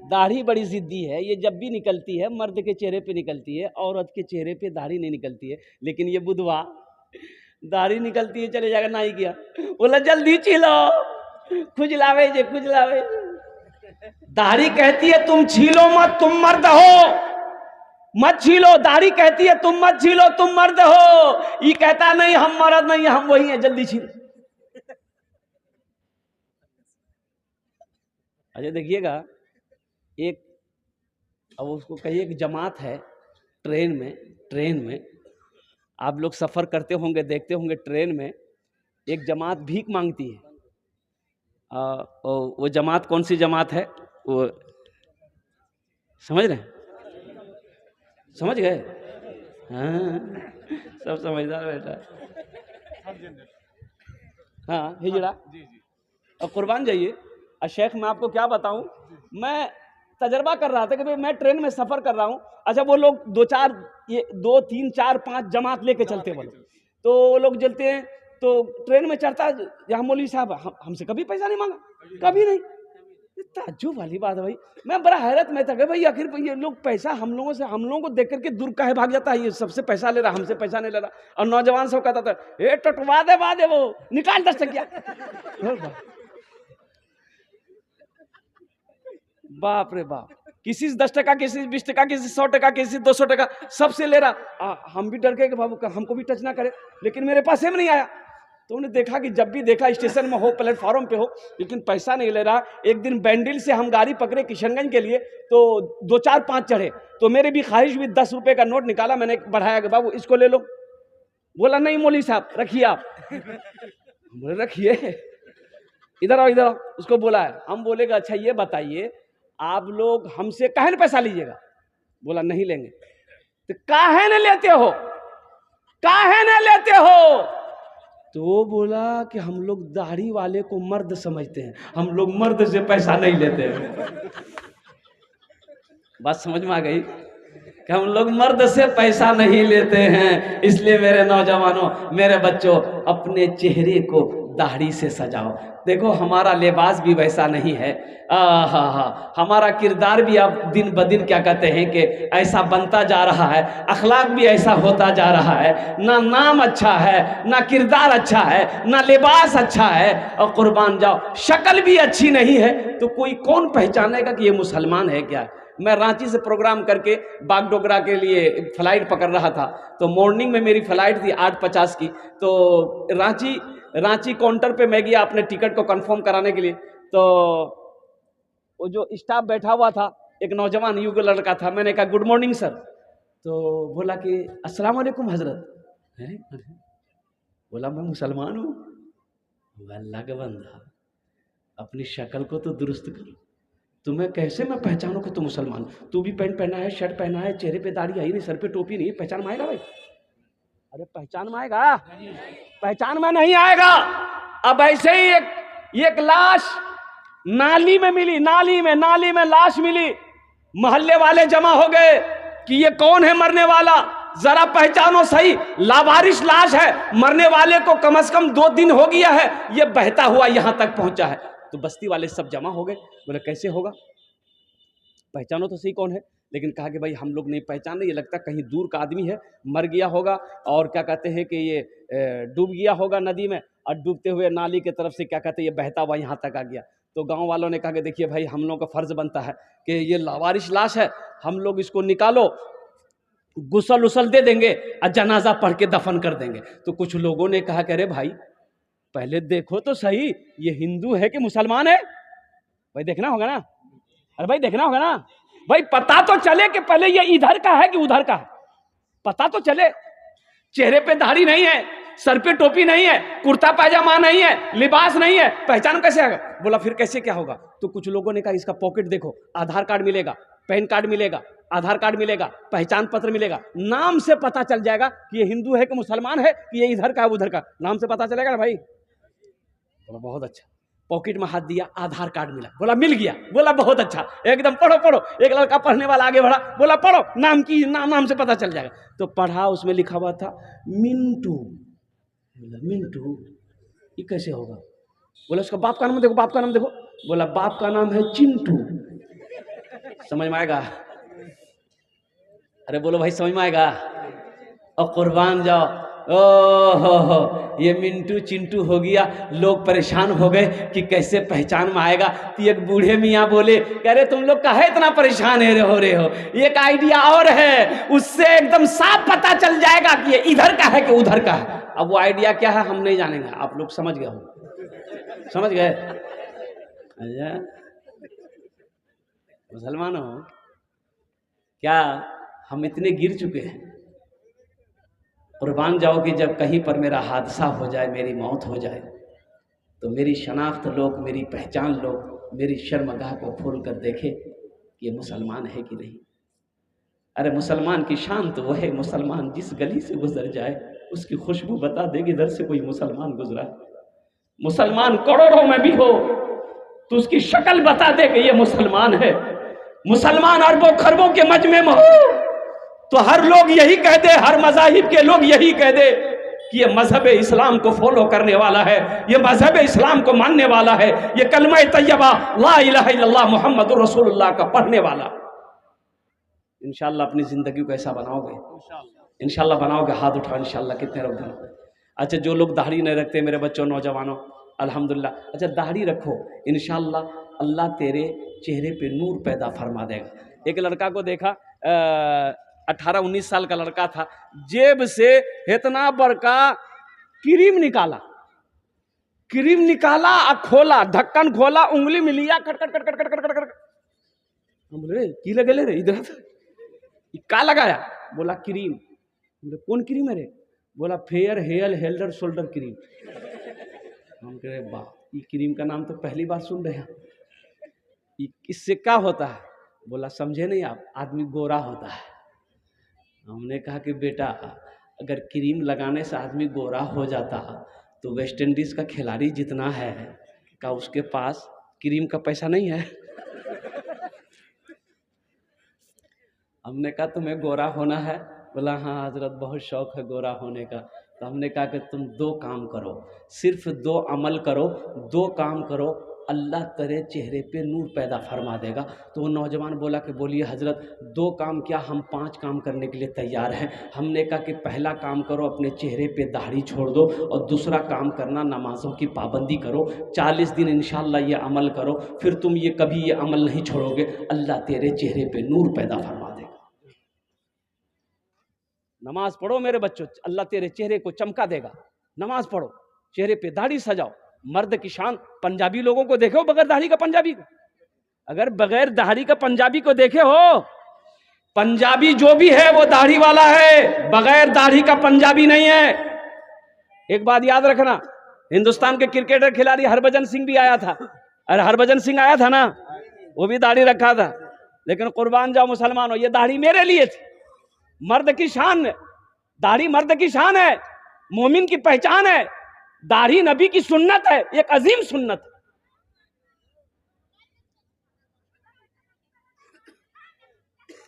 दाढ़ी बड़ी जिद्दी है, ये जब भी निकलती है मर्द के चेहरे पे निकलती है, औरत के चेहरे पे दाढ़ी नहीं निकलती है। लेकिन ये बुधवा दाढ़ी निकलती है, चले जाएगा नाई किया, बोला जल्दी छीलो, खुजलावे जे खुजलावे। दाढ़ी कहती है तुम छीलो मत, तुम मर्द हो, मत छीलो। दाढ़ी कहती है तुम मत छीलो, तुम मर्द हो। ये कहता नहीं हम मर्द नहीं, हम वही हैं, जल्दी छीलो। अच्छा देखिएगा, एक अब उसको कहिए एक जमात है ट्रेन में आप लोग सफ़र करते होंगे, देखते होंगे, ट्रेन में एक जमात भीख मांगती है। वो जमात कौन सी जमात है वो समझ रहे हैं? समझ गए? हाँ, सब समझदार बैठा। हाँ हिजड़ा और कुर्बान जाइए। और शेख मैं आपको क्या बताऊं, मैं तजर्बा कर रहा था कि भाई मैं ट्रेन में सफर कर रहा हूं। अच्छा वो लोग दो तीन चार पांच जमात लेके चलते हैं, तो वो लोग चलते हैं, तो ट्रेन में चढ़ता यहाँ मौलवी साहब हमसे कभी पैसा नहीं मांगा, कभी नहीं। ताज्जुब वाली बात है भाई, मैं बड़ा हैरत में था कि भाई आखिर ये लोग पैसा हम लोगों को देख करके दूर काहे भाग जाता है, ये सबसे पैसा ले रहा, हमसे पैसा नहीं ले रहा। और नौजवान सब कहता था ए टटवा दे वो निकाल 10 टकिया। बाप रे बाप, किसी से 10 टका, किसी से 20 टका, किसी से 100 टका, किसी से 200 टका, सबसे ले रहा। हम भी डर गए कि बाबू हमको भी टच ना करे, लेकिन मेरे पास सेम नहीं आया। तो उन्हें देखा कि जब भी देखा स्टेशन में हो, प्लेटफॉर्म पे हो, लेकिन पैसा नहीं ले रहा। एक दिन बैंडिल से हम गाड़ी पकड़े किशनगंज के लिए, तो 2 4 5 चढ़े, तो मेरे भी ख्वाहिश हुई, 10 रुपए का नोट निकाला, मैंने बढ़ाया कि बाबू इसको ले लो। बोला नहीं मौलवी साहब रखिए आप। बोले रखिए, इधर आओ इधर आओ। उसको बोला है, हम बोलेगा अच्छा ये बताइए आप लोग हमसे काहे न पैसा लीजिएगा? बोला नहीं लेंगे। तो काहे न लेते हो, काहे न लेते हो? तो बोला कि हम लोग दाढ़ी वाले को मर्द समझते हैं, हम लोग मर्द से पैसा नहीं लेते हैं। बात समझ में आ गई कि हम लोग मर्द से पैसा नहीं लेते हैं। इसलिए मेरे नौजवानों, मेरे बच्चों, अपने चेहरे को दाढ़ी से सजाओ। देखो हमारा लिबास भी वैसा नहीं है, हमारा किरदार भी अब दिन ब दिन क्या कहते हैं कि ऐसा बनता जा रहा है, अखलाक भी ऐसा होता जा रहा है। ना नाम अच्छा है, ना किरदार अच्छा है, ना लिबास अच्छा है, और कुर्बान जाओ शक्ल भी अच्छी नहीं है, तो कोई कौन पहचानेगा कि ये मुसलमान है क्या? मैं रांची से प्रोग्राम करके बागडोगरा के लिए फ्लाइट पकड़ रहा था, तो मॉर्निंग में मेरी फ्लाइट थी 8:50 की। तो रांची काउंटर पे मैं गया अपने टिकट को कंफर्म कराने के लिए। तो वो जो स्टाफ बैठा हुआ था, एक नौजवान युग लड़का था, मैंने कहा गुड मॉर्निंग सर। तो बोला कि अस्सलाम वालेकुम हजरत। बोला मैं मुसलमान हूँ। अल्लाह का बंदा, अपनी शक्ल को तो दुरुस्त करो, तुम्हें कैसे मैं पहचानूं कि तुम मुसलमान? तू भी पैंट पहना है, शर्ट पहना है, चेहरे पे दाढ़ी आई नहीं, सर पे टोपी नहीं, पहचान में आएगा भाई? अरे पहचान में आएगा? पहचान में नहीं आएगा। अब ऐसे ही एक लाश नाली में मिली, नाली में लाश मिली, मोहल्ले वाले जमा हो गए कि ये कौन है मरने वाला, जरा पहचानो सही। लावारिश लाश है, मरने वाले को कम से कम 2 दिन हो गया है, ये बहता हुआ यहां तक पहुंचा है। तो बस्ती वाले सब जमा हो गए, बोले कैसे होगा, पहचानो तो सही कौन है। लेकिन कहा कि भाई हम लोग नहीं पहचान रहे, ये लगता कहीं दूर का आदमी है, मर गया होगा, और क्या कहते हैं कि ये डूब गया होगा नदी में, और डूबते हुए नाली की तरफ से क्या कहते हैं ये बहता हुआ यहाँ तक आ गया। तो गांव वालों ने कहा कि देखिए भाई हम लोग का फर्ज बनता है कि ये लावारिश लाश है, हम लोग इसको निकालो, गुसल उसल दे देंगे और जनाजा पढ़ के दफन कर देंगे। तो कुछ लोगों ने कहा कि अरे भाई पहले देखो तो सही, ये हिंदू है कि मुसलमान है? भाई देखना होगा ना, अरे भाई देखना होगा ना भाई, पता तो चले कि पहले ये इधर का है कि उधर का है, पता तो चले। चेहरे पे दाढ़ी नहीं है, सर पे टोपी नहीं है, कुर्ता पायजामा नहीं है, लिबास नहीं है, पहचान कैसे आएगा? बोला फिर कैसे क्या होगा? तो कुछ लोगों ने कहा इसका पॉकेट देखो, आधार कार्ड मिलेगा, पैन कार्ड मिलेगा, आधार कार्ड मिलेगा, पहचान पत्र मिलेगा, नाम से पता चल जाएगा कि ये हिंदू है कि मुसलमान है, कि ये इधर का है उधर का, नाम से पता चलेगा ना भाई। बोला बहुत अच्छा। पॉकेट में हाथ दिया, आधार कार्ड मिला, बोला मिल गया, बोला बहुत अच्छा, एकदम पढ़ो पढ़ो। एक लड़का पढ़ने वाला आगे बढ़ा, बोला पढ़ो, नाम से पता चल जाएगा। तो पढ़ा, उसमें लिखा हुआ था मिंटू। बोला मिंटू ये कैसे होगा? बोला उसका बाप का नाम देखो, बाप का नाम देखो। बोला बाप का नाम है चिंटू। समझ में आएगा? अरे बोलो भाई, समझ में आएगा? और कुर्बान जाओ। हो ये मिंटू चिंटू हो गया, लोग परेशान हो गए कि कैसे पहचान में आएगा। तो एक बूढ़े मियाँ बोले, कह रहे तुम लोग काहे इतना परेशान हो रहे हो, एक आइडिया और है, उससे एकदम साफ पता चल जाएगा कि ये इधर का है कि उधर का है। अब वो आइडिया क्या है हम नहीं जानेंगे, आप लोग समझ गए हो, समझ गए? अच्छा मुसलमानों, क्या हम इतने गिर चुके हैं? कुर्बान जाओ कि जब कहीं पर मेरा हादसा हो जाए, मेरी मौत हो जाए, तो मेरी शनाख्त लोग, मेरी पहचान लोग, मेरी शर्मगाह को खोल कर देखे कि ये मुसलमान है कि नहीं। अरे मुसलमान की शान तो वो है, मुसलमान जिस गली से गुजर जाए उसकी खुशबू बता देगी इधर से कोई मुसलमान गुजरा। मुसलमान करोड़ों में भी हो तो उसकी शक्ल बता दे कि ये मुसलमान है। मुसलमान अरबों खरबों के मजमे में हो तो हर लोग यही कह दे, हर मज़ाहिब के लोग यही कह दे कि ये मजहब इस्लाम को फॉलो करने वाला है, ये मजहब इस्लाम को मानने वाला है, ये कलमा तैयबा ला इलाहा इल्लल्लाह मुहम्मदुर रसूलुल्लाह का पढ़ने वाला। इंशाअल्लाह अपनी जिंदगी को ऐसा बनाओगे, इंशाअल्लाह बनाओगे। हाथ उठाओ इंशाअल्लाह। कितने लोग हैं? अच्छा जो लोग दाढ़ी नहीं रखते मेरे बच्चों, नौजवानों, अल्हम्दुलिल्लाह, अच्छा दाढ़ी रखो, इंशाअल्लाह अल्लाह तेरे चेहरे पे नूर पैदा फरमा देगा। एक लड़का को देखा, 18-19 साल का लड़का था, जेब से इतना बड़का क्रीम निकाला, क्रीम निकाला और खोला, ढक्कन खोला, उंगली में लिया, cut cut cut cut cut cut cut. हम बोले की लगे ले रे, इधर का लगाया? बोला क्रीम। बोले कौन क्रीम है रे? बोला फेयर हेयर हेल्डर शोल्डर क्रीम। हम कह रहे वाह, ये क्रीम का नाम तो पहली बार सुन रहे हैं, इससे क्या होता है? बोला समझे नहीं आप, आदमी गोरा होता है। हमने कहा कि बेटा अगर क्रीम लगाने से आदमी गोरा हो जाता तो वेस्ट इंडीज का खिलाड़ी जितना है, क्या उसके पास क्रीम का पैसा नहीं है? हमने कहा तुम्हें गोरा होना है? बोला हाँ हजरत बहुत शौक है गोरा होने का। तो हमने कहा कि तुम 2 काम करो, सिर्फ 2 अमल करो, 2 काम करो, अल्लाह तेरे चेहरे पे नूर पैदा फरमा देगा। तो वो नौजवान बोला कि बोलिए हजरत 2 काम क्या, हम 5 काम करने के लिए तैयार हैं। हमने कहा कि पहला काम करो अपने चेहरे पे दाढ़ी छोड़ दो, और दूसरा काम करना नमाज़ों की पाबंदी करो, 40 दिन इंशाअल्लाह ये अमल करो, फिर तुम ये कभी ये अमल नहीं छोड़ोगे, अल्लाह तेरे चेहरे पे नूर पैदा फरमा देगा। नमाज पढ़ो मेरे बच्चों, अल्लाह तेरे चेहरे को चमका देगा। नमाज पढ़ो, चेहरे पे दाढ़ी सजाओ। मर्द की शान, पंजाबी लोगों को देखे हो बगैर दाढ़ी का पंजाबी को? अगर बगैर दाढ़ी का पंजाबी को देखे हो, पंजाबी जो भी है वो दाढ़ी वाला है, बगैर दाढ़ी का पंजाबी नहीं है। एक बात याद रखना, हिंदुस्तान के क्रिकेटर खिलाड़ी हरभजन सिंह भी आया था। अरे हरभजन सिंह आया था ना, वो भी दाढ़ी रखा था। लेकिन कुर्बान जाओ मुसलमानों, ये दाढ़ी मेरे लिए थी। मर्द की शान, दाढ़ी मर्द की शान है, मोमिन की पहचान है। दाढ़ी नबी की सुन्नत है, एक अजीम सुन्नत है।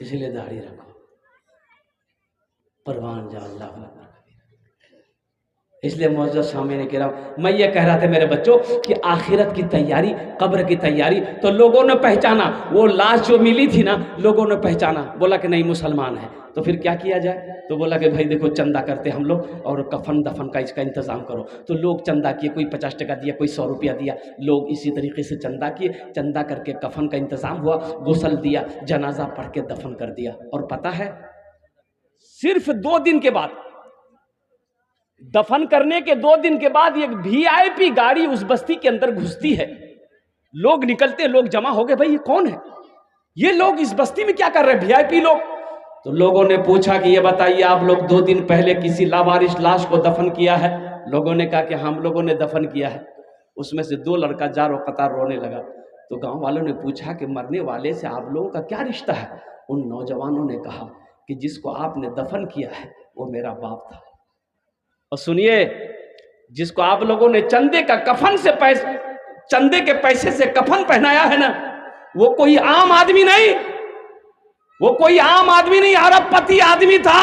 इसलिए दाढ़ी रखो, परवान जा अल्लाह। इसलिए मौजूद सामने कह रहा हूं, मैं ये कह रहा था मेरे बच्चों कि आखिरत की तैयारी, कब्र की तैयारी, तो लोगों ने पहचाना, वो लाश जो मिली थी ना, लोगों ने पहचाना, बोला कि नहीं मुसलमान है। तो फिर क्या किया जाए? तो बोला कि भाई देखो चंदा करते हम लोग, और कफन दफन का इसका इंतज़ाम करो। तो लोग चंदा किए, कोई 50 टका दिया, कोई 100 रुपया दिया। लोग इसी तरीके से चंदा किए, चंदा करके कफन का इंतज़ाम हुआ, गुस्ल दिया, जनाजा पढ़ के दफन कर दिया। और पता है सिर्फ 2 दिन के बाद, दफन करने के 2 दिन के बाद एक VIP गाड़ी उस बस्ती के अंदर घुसती है। लोग निकलते, लोग जमा हो गए, भाई ये कौन है, ये लोग इस बस्ती में क्या कर रहे हैं, VIP लोग। तो लोगों ने पूछा कि ये बताइए आप लोग 2 दिन पहले किसी लावारिस लाश को दफन किया है? लोगों ने कहा कि हम लोगों ने दफन किया है। उसमें से 2 लड़का जारो कतार रोने लगा। तो गांव वालों ने पूछा कि मरने वाले से आप लोगों का क्या रिश्ता है? उन नौजवानों ने कहा कि जिसको आपने दफन किया है वो मेरा बाप था। और सुनिए, जिसको आप लोगों ने चंदे का कफन से पैसे, चंदे के पैसे से कफन पहनाया है ना, वो कोई आम आदमी नहीं, वो कोई आम आदमी नहीं, अरबपति आदमी था।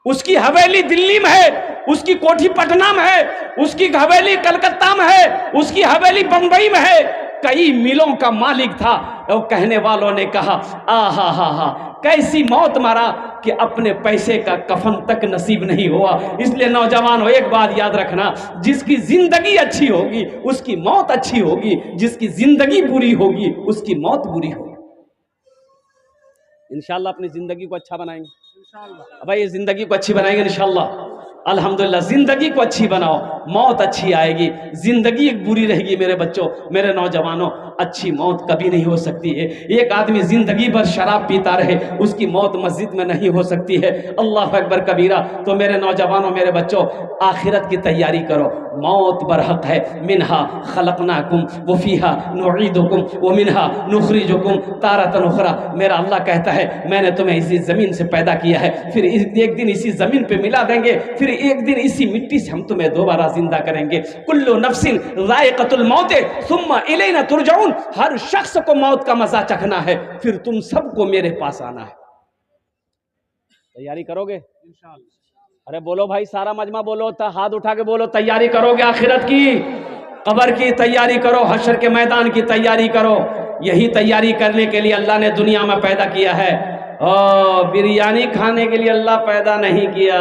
उसकी हवेली दिल्ली में है, उसकी कोठी पटना में है, उसकी हवेली कलकत्ता में है, उसकी हवेली बंबई में है। कई मिलों का मालिक था। और कहने वालों ने कहा आहा हा हा, कैसी मौत मारा कि अपने पैसे का कफन तक नसीब नहीं हुआ। इसलिए नौजवानों एक बात याद रखना, जिसकी जिंदगी अच्छी होगी उसकी मौत अच्छी होगी, जिसकी जिंदगी बुरी होगी उसकी मौत बुरी होगी। इंशाल्लाह अपनी जिंदगी को अच्छा बनाएंगे, इंशाल्लाह भाई, ये जिंदगी को अच्छी बनाएंगे इंशाल्लाह। अल्हम्दुलिल्लाह, जिंदगी को अच्छी बनाओ, मौत अच्छी आएगी। जिंदगी एक बुरी रहेगी मेरे बच्चों, मेरे नौजवानों, अच्छी मौत कभी नहीं हो सकती है। एक आदमी जिंदगी भर शराब पीता रहे, उसकी मौत मस्जिद में नहीं हो सकती है। अल्लाह अकबर कबीरा। तो मेरे नौजवानों, मेरे बच्चों, आखिरत की तैयारी करो। मौत बरहक है। मिनहा खलकनाकुम व फीहा नुईदुकुम व मिनहा नुखरिजुकुम तारतन उखरा। मेरा अल्लाह कहता है मैंने तुम्हें इसी जमीन से पैदा किया है, फिर एक दिन इसी जमीन पे मिला देंगे, फिर एक दिन इसी मिट्टी से हम तुम्हें दोबारा जिंदा करेंगे। कुल्लु नफ्सिन ज़ाइक़तुल मौत सुम्मा इलैना तुरजाऊन। हर शख्स को मौत का मजा चखना है, फिर तुम सबको मेरे पास आना है। तैयारी करोगे इंशाअल्लाह? अरे बोलो भाई, सारा मजमा बोलो, हाथ उठा के बोलो, तैयारी करोगे आखिरत की, कब्र की तैयारी करो, हशर के मैदान की तैयारी करो। यही तैयारी करने के लिए अल्लाह ने दुनिया में पैदा किया है। बिरयानी खाने के लिए अल्लाह पैदा नहीं किया।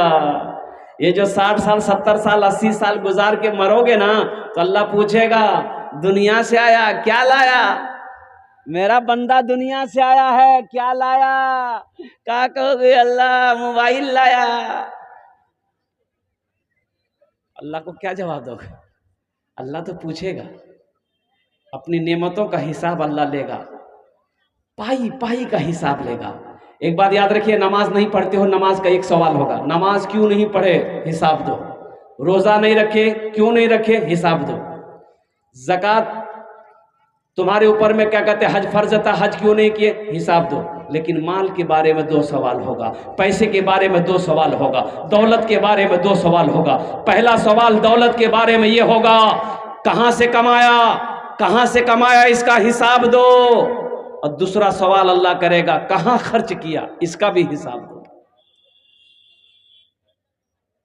ये जो 60 साल 70 साल 80 साल गुजार के मरोगे ना, तो अल्लाह पूछेगा दुनिया से आया क्या लाया? मेरा बंदा दुनिया से आया है, क्या लाया? क्या कहोगे? अल्लाह मोबाइल लाया। अल्लाह को क्या जवाब दोगे? अल्लाह तो पूछेगा, अपनी नेमतों का हिसाब अल्लाह लेगा, पाई पाई का हिसाब लेगा। एक बात याद रखिए, नमाज नहीं पढ़ते हो, नमाज का एक सवाल होगा, नमाज क्यों नहीं पढ़े? हिसाब दो। रोजा नहीं रखे, क्यों नहीं रखे? हिसाब दो। ज़कात तुम्हारे ऊपर में क्या कहते हैं, हज फर्ज था, हज क्यों नहीं किए? हिसाब दो। लेकिन माल के बारे में 2 सवाल होगा, पैसे के बारे में 2 सवाल होगा, दौलत के बारे में 2 सवाल होगा। पहला सवाल दौलत के बारे में ये होगा, कहां से कमाया, कहां से कमाया, इसका हिसाब दो। और दूसरा सवाल अल्लाह करेगा, कहां खर्च किया, इसका भी हिसाब दो।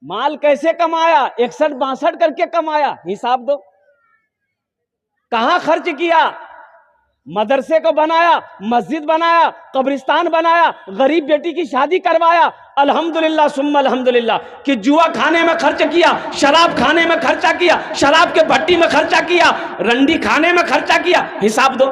माल कैसे कमाया, 61-62 करके कमाया, हिसाब दो। कहां खर्च किया, मदरसे को बनाया, मस्जिद बनाया, कब्रिस्तान बनाया, गरीब बेटी की शादी करवाया, अल्हम्दुलिल्लाह सुम्मा अल्हम्दुलिल्लाह। कि जुआ खाने में खर्च किया, शराब खाने में खर्चा किया, शराब के भट्टी में खर्चा किया, रंडी खाने में खर्चा किया, हिसाब दो।